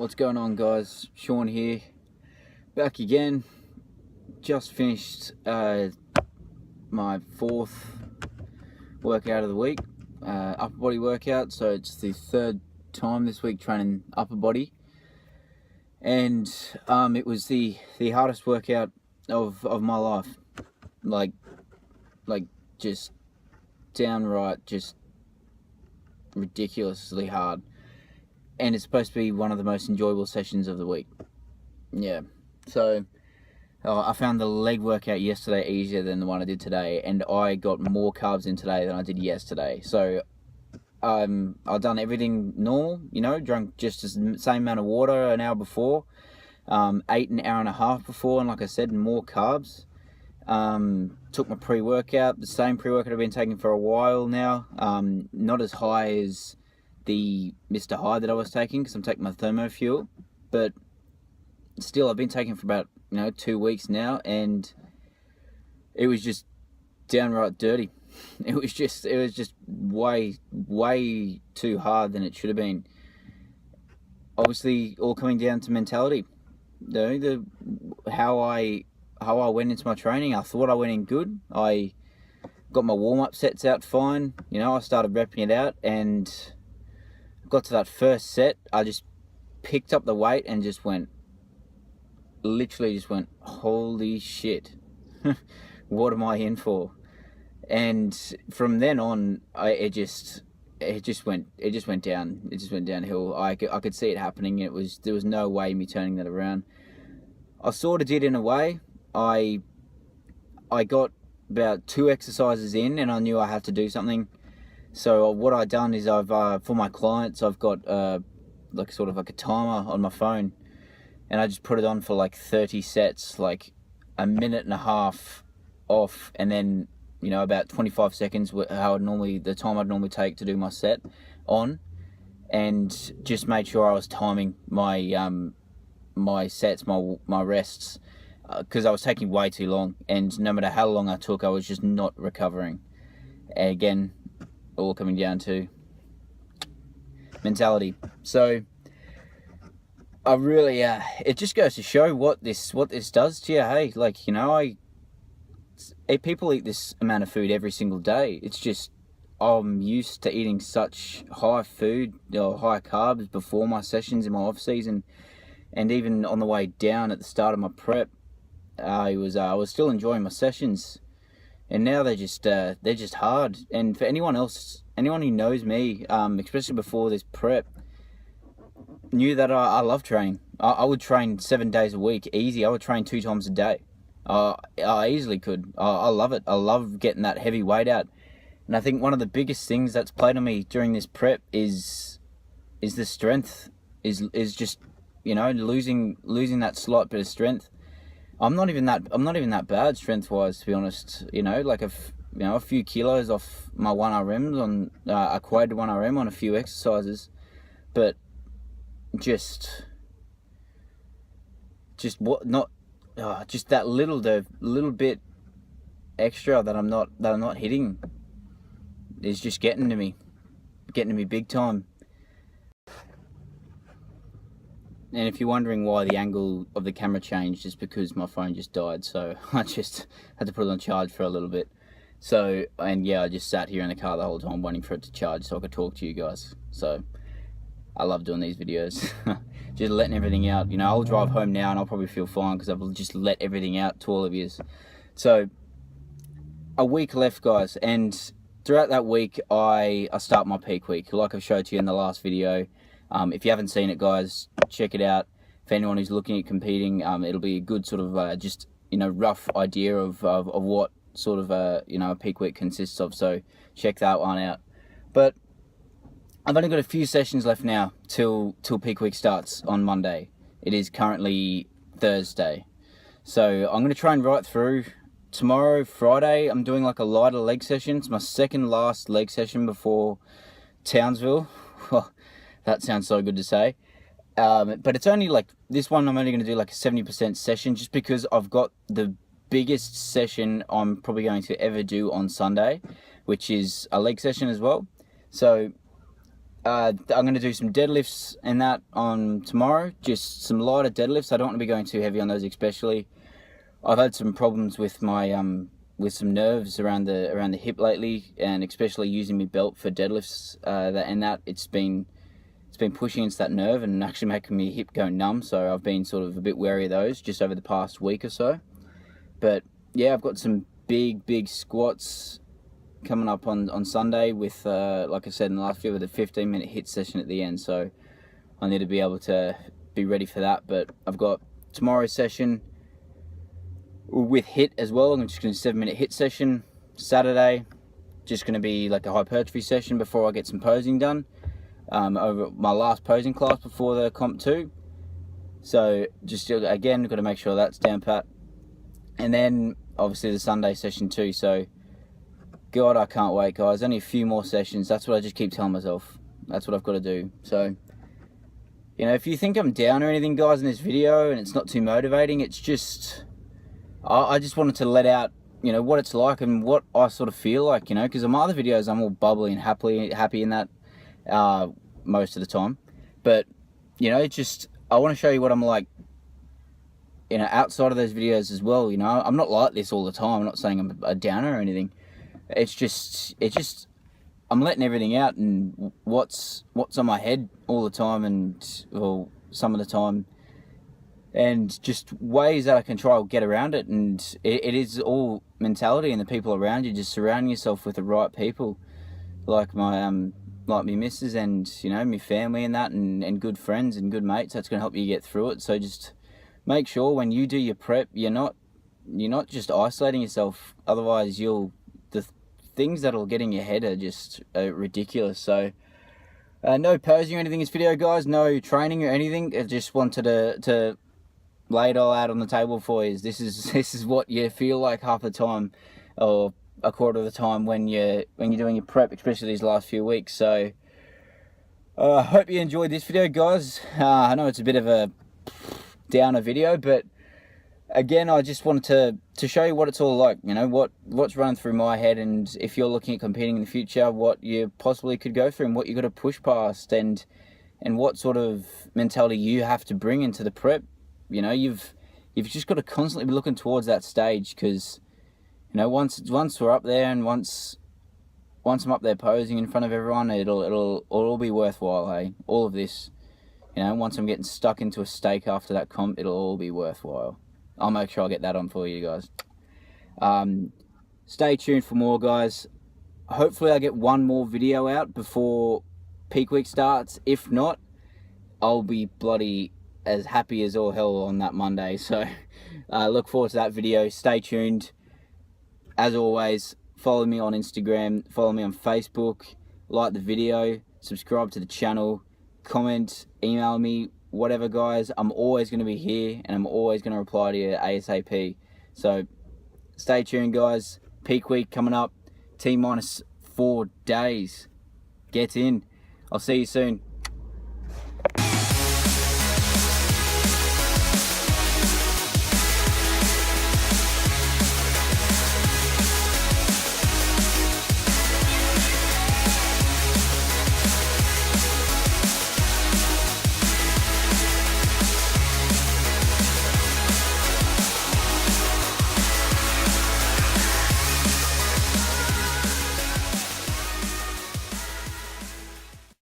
What's going on, guys? Sean here, back again. Just finished my fourth workout of the week, upper body workout. So it's the third time this week training upper body, and it was the hardest workout of my life. Like just downright just ridiculously hard. And it's supposed to be one of the most enjoyable sessions of the week. Yeah. So I found the leg workout yesterday easier than the one I did today, and I got more carbs in today than I did yesterday. So I've done everything normal, drunk just the same amount of water an hour before, ate an hour and a half before, and like I said, more carbs. Took my pre-workout, the same pre-workout I've been taking for a while now. Not as high as the Mr. High that I was taking, because I'm taking my thermo fuel, but still I've been taking for about 2 weeks now, and it was just downright dirty. It was just way too hard than it should have been. Obviously all coming down to mentality. How I went into my training. I thought I went in good. I got my warm-up sets out fine. I started repping it out, and got to that first set. I just picked up the weight and literally just went, holy shit, what am I in for? And from then on, it just went down. It just went downhill. I could see it happening. There was no way me turning that around. I sort of did in a way. I got about 2 exercises in, and I knew I had to do something. So what I've done is for my clients, I've got like a timer on my phone, and I just put it on for like 30 sets, like a minute and a half off, and then about 25 seconds, the time I'd normally take to do my set on, and just made sure I was timing my my sets, my rests, because I was taking way too long, and no matter how long I took, I was just not recovering. Again, all coming down to mentality. So I really it just goes to show what this does to you. Hey, people eat this amount of food every single day. It's just I'm used to eating such high food or high carbs before my sessions in my off season, and even on the way down at the start of my prep, I was still enjoying my sessions. And now they're just hard. And for anyone who knows me, especially before this prep, knew that I love training. I would train 7 days a week, easy. I would train 2 times a day. I easily could. I love it. I love getting that heavy weight out. And I think one of the biggest things that's played on me during this prep is the strength. Is just losing that slight bit of strength. I'm not even that bad strength-wise, to be honest. A few kilos off my 1RM on a quad 1RM on a few exercises, but just that little bit extra that I'm not hitting is just getting to me big time. And if you're wondering why the angle of the camera changed, it's because my phone just died, so I just had to put it on charge for a little bit. So, and yeah, I just sat here in the car the whole time waiting for it to charge so I could talk to you guys. So, I love doing these videos. Just letting everything out. I'll drive home now and I'll probably feel fine because I've just let everything out to all of you. So, a week left, guys, and throughout that week, I start my peak week, like I showed you in the last video. If you haven't seen it, guys, check it out. For anyone who's looking at competing, it'll be a good sort of rough idea of what sort of a peak week consists of. So check that one out. But I've only got a few sessions left now till peak week starts on Monday. It is currently Thursday, so I'm going to try and ride through. Tomorrow, Friday, I'm doing like a lighter leg session. It's my second last leg session before Townsville. That sounds so good to say. But it's only like, this one I'm only going to do like a 70% session, just because I've got the biggest session I'm probably going to ever do on Sunday, which is a leg session as well. So I'm going to do some deadlifts and that on tomorrow, just some lighter deadlifts. I don't want to be going too heavy on those, especially. I've had some problems with my with some nerves around the hip lately, and especially using my belt for deadlifts. It's been pushing against that nerve and actually making my hip go numb. So I've been sort of a bit wary of those just over the past week or so. But yeah, I've got some big squats coming up on Sunday with, like I said in the last video, with a 15-minute hit session at the end. So I need to be able to be ready for that. But I've got tomorrow's session with hit as well. I'm just going to do a 7-minute hit session. Saturday, just going to be like a hypertrophy session before I get some posing done. Over my last posing class before the comp 2. So just again, got to make sure that's down pat. And then obviously the Sunday session too. So God, I can't wait, guys. Only a few more sessions. That's what I just keep telling myself. That's what I've got to do. So, you know, if you think I'm down or anything, guys, in this video and it's not too motivating, it's just, I just wanted to let out, you know, what it's like and what I sort of feel like, you know, because in my other videos, I'm all bubbly and happy in that most of the time. But, you know, just, I want to show you what I'm like, you know, outside of those videos as well. You know, I'm not like this all the time. I'm not saying I'm a downer or anything. It's just I'm letting everything out and what's on my head all the time, and well, some of the time, and just ways that I can try to get around it. And it is all mentality and the people around you. Just surrounding yourself with the right people, like my missus and, you know, my family and that, and good friends and good mates. That's gonna help you get through it. So just make sure when you do your prep, you're not just isolating yourself. Otherwise, the things that'll get in your head are just ridiculous. So no posing or anything in this video, guys. No training or anything. I just wanted to lay it all out on the table for you. This is what you feel like half the time, or a quarter of the time when you're doing your prep, especially these last few weeks. So I hope you enjoyed this video, guys. I know it's a bit of a downer video, but again, I just wanted to show you what it's all like, you know, what's running through my head, and if you're looking at competing in the future, what you possibly could go through and what you got to push past, and what sort of mentality you have to bring into the prep. You know, you've just got to constantly be looking towards that stage, because, you know, once we're up there, and once I'm up there posing in front of everyone, it'll all be worthwhile, hey? All of this, you know, once I'm getting stuck into a steak after that comp, it'll all be worthwhile. I'll make sure I get that on for you guys. Stay tuned for more, guys. Hopefully I get one more video out before peak week starts. If not, I'll be bloody as happy as all hell on that Monday. So look forward to that video. Stay tuned. As always, follow me on Instagram, follow me on Facebook, like the video, subscribe to the channel, comment, email me, whatever, guys. I'm always going to be here, and I'm always going to reply to you ASAP. So stay tuned, guys. Peak week coming up. T-minus 4 days. Get in. I'll see you soon.